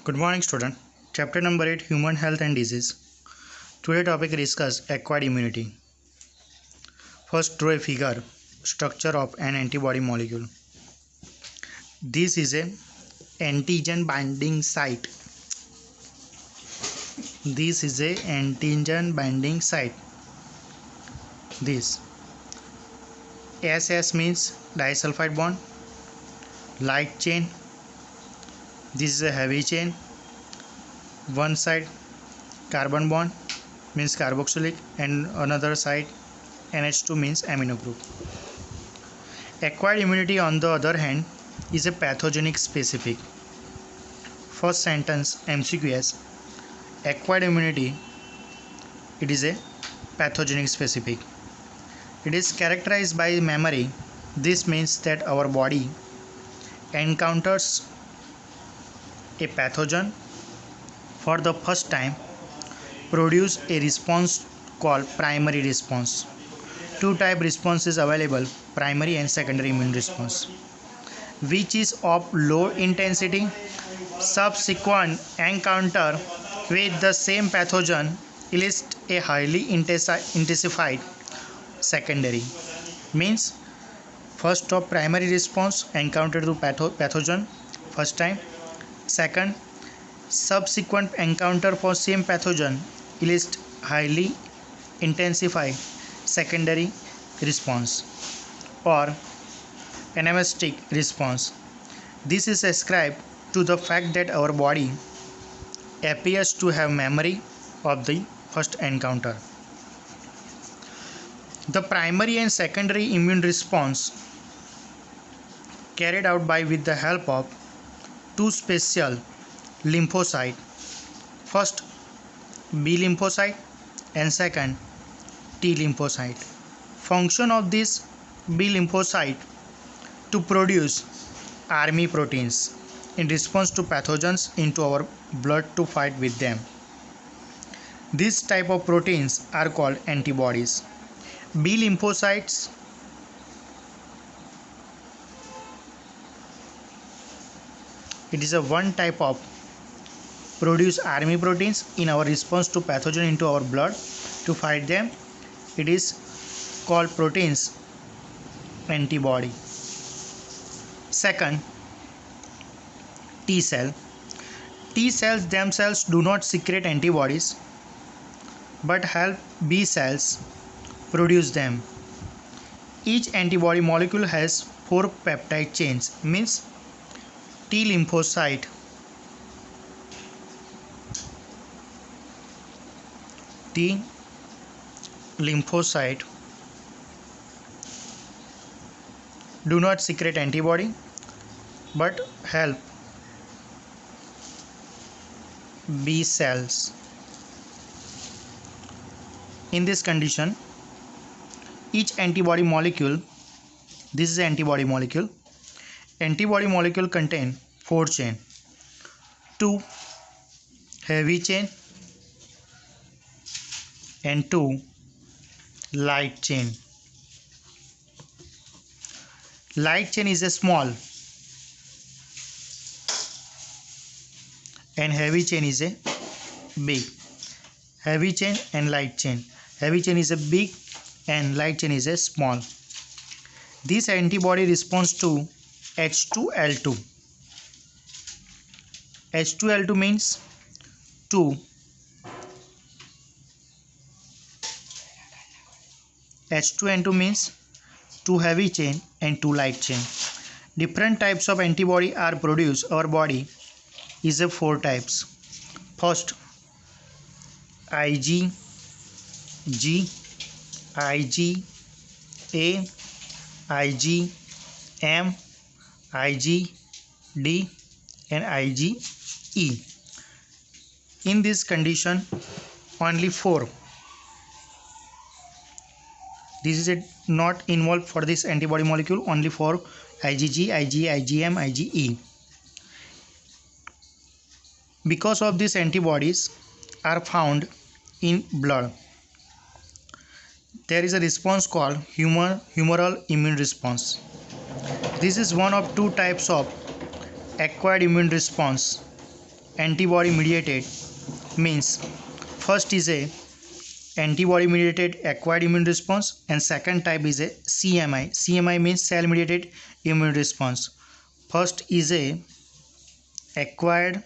Good morning, student. Chapter number 8, Human Health and Disease. Today topic discuss acquired immunity. First, draw a figure, structure of an antibody molecule. This is a antigen binding site. This is a antigen binding site. This SS means disulfide bond, light chain. This is a heavy chain. One side carbon bond means carboxylic and another side NH2 means amino group. Acquired immunity on the other hand is a pathogenic specific. First sentence MCQs. Acquired immunity, it is a pathogenic specific. It is characterized by memory. This means that our body encounters a pathogen for the first time, produce a response called primary response. Two type responses available, primary and secondary immune response, which is of low intensity. Subsequent encounter with the same pathogen elicits a highly intensified secondary. Means first of primary response encountered to pathogen first time. Second, subsequent encounter for same pathogen elicits highly intensified secondary response or anamnestic response. This is ascribed to the fact that our body appears to have memory of the first encounter. The primary and secondary immune response carried out with the help of two special lymphocyte, first B lymphocyte and second T lymphocyte. Function of this B lymphocyte to produce army proteins in response to pathogens into our blood to fight with them. This type of proteins are called antibodies. B lymphocytes it is a one type of produce army proteins in our response to pathogen into our blood to fight them. It is called proteins antibody. Second, T cell. T cells themselves do not secrete antibodies but help B cells produce them. Each antibody molecule has 4 peptide chains, means T lymphocyte do not secrete antibody but help B cells. In this condition, each antibody molecule, this is antibody molecule. Antibody molecule contain 4 chain, 2 heavy chain and 2 light chain. Light chain is a small and heavy chain is a big. Heavy chain and light chain. Heavy chain is a big and light chain is a small. This antibody responds to H2L2. H2L2 means 2. H2N2 means 2 heavy chain and 2 light chain. Different types of antibody are produced. Our body is a 4 types. First, IgG, IgA, IgM, IgD and IgE. In this condition, only 4. This is not involved for this antibody molecule, only for IgG, IgA, IgM, IgE. Because of these antibodies are found in blood, there is a response called humoral immune response. This is one of 2 types of acquired immune response. antibody mediated means first is a antibody mediated acquired immune response and second type is a CMI. CMI means cell mediated immune response. First is a acquired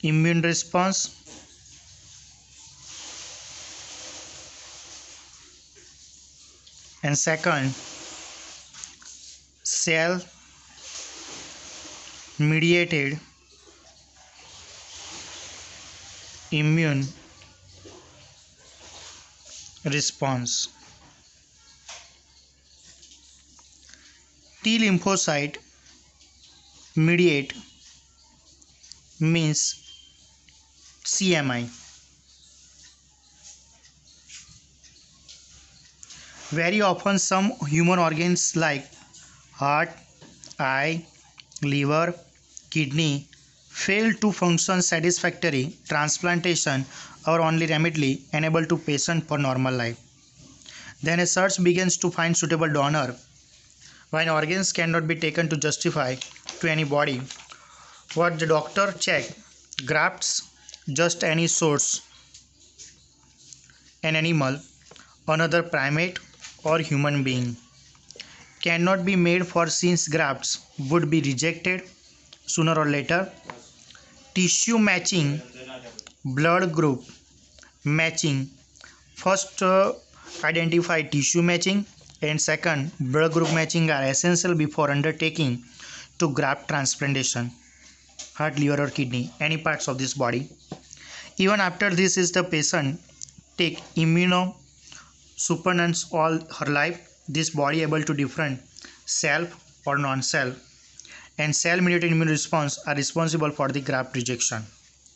immune response and second cell mediated immune response. T lymphocyte mediate means CMI. Very often some human organs like heart, eye, liver, kidney fail to function satisfactory. Transplantation or only remotely enable to patient for normal life. Then a search begins to find suitable donor. When organs cannot be taken to justify to any body, what the doctor check? Grafts, just any source, an animal, another primate or human being. Cannot be made for since grafts would be rejected sooner or later. Tissue matching, blood group matching. First identify tissue matching and second blood group matching are essential before undertaking to graft transplantation. Heart, liver or kidney, any parts of this body. Even after this is the patient take immunosuppressants all her life, this body able to different self or non-self and cell mediated immune response are responsible for the graft rejection.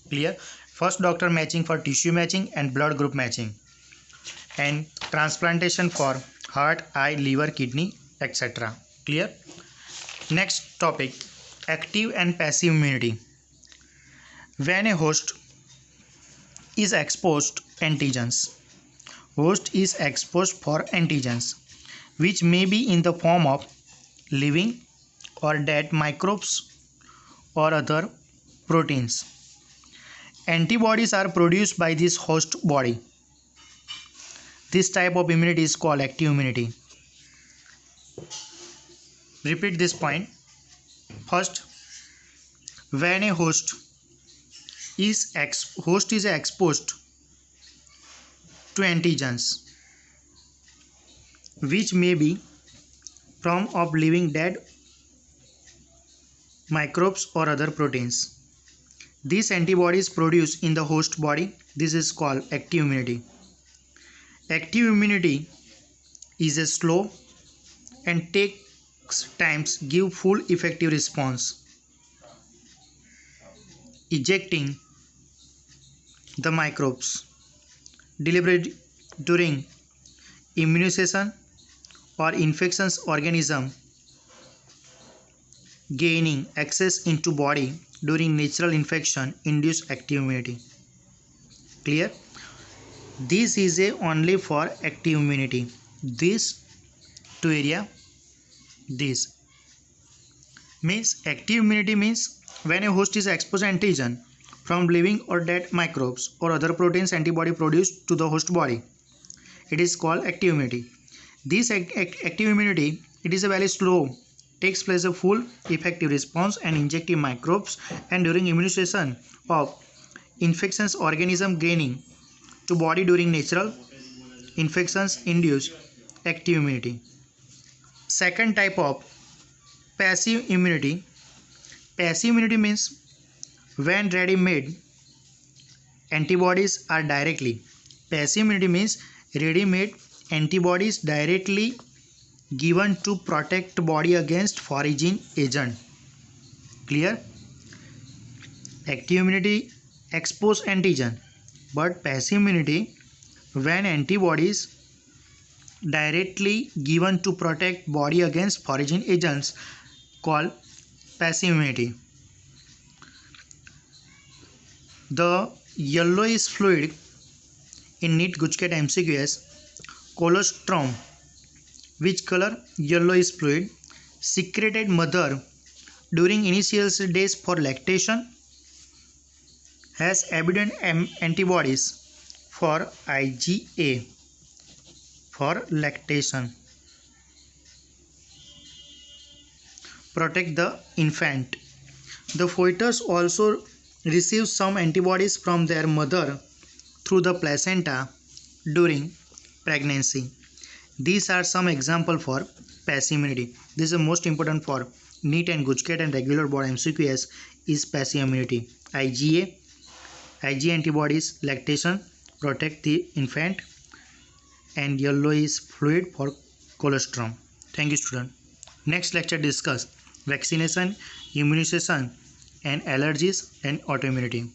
Clear? First doctor matching for tissue matching and blood group matching and transplantation for heart, eye, liver, kidney, etc. Clear? Next topic, active and passive immunity. When a host is exposed antigens, host is exposed for antigens which may be in the form of living or dead microbes or other proteins. Antibodies are produced by this host body. This type of immunity is called active immunity. Repeat this point. First, when a host is exposed to antigens which may be from of living dead microbes or other proteins. These antibodies produced in the host body. This is called active immunity. Active immunity is a slow and takes times give full effective response. Ejecting the microbes delivered during immunization or infections organism gaining access into body during natural infection induce active immunity. Clear? This is a only for active immunity. This two area. This means active immunity means when a host is exposed to antigen from living or dead microbes or other proteins antibody produced to the host body. It is called active immunity. This active immunity, it is a very slow, takes place a full effective response and injecting microbes and during immunization of infections organism gaining to body during natural infections induce active immunity. Second type of passive immunity. Passive immunity means when ready-made antibodies are directly. Passive immunity means ready-made antibodies directly given to protect body against foreign agent. Clear? Active immunity expose antigen, but passive immunity when antibodies directly given to protect body against foreign agents called passive immunity. The yellowish fluid in NEET Gujket MCQS colostrum, which color? Yellowish fluid secreted mother during initial days for lactation has evident antibodies for IgA for lactation. Protect the infant. The fetus also receives some antibodies from their mother through the placenta during pregnancy. These are some examples for passive immunity. This is the most important for NEET and GUJCAT and regular board MCQS is passive immunity. IgA antibodies, lactation, protect the infant, and yellow is fluid for colostrum. Thank you, student. Next lecture discuss vaccination, immunization, and allergies and autoimmunity.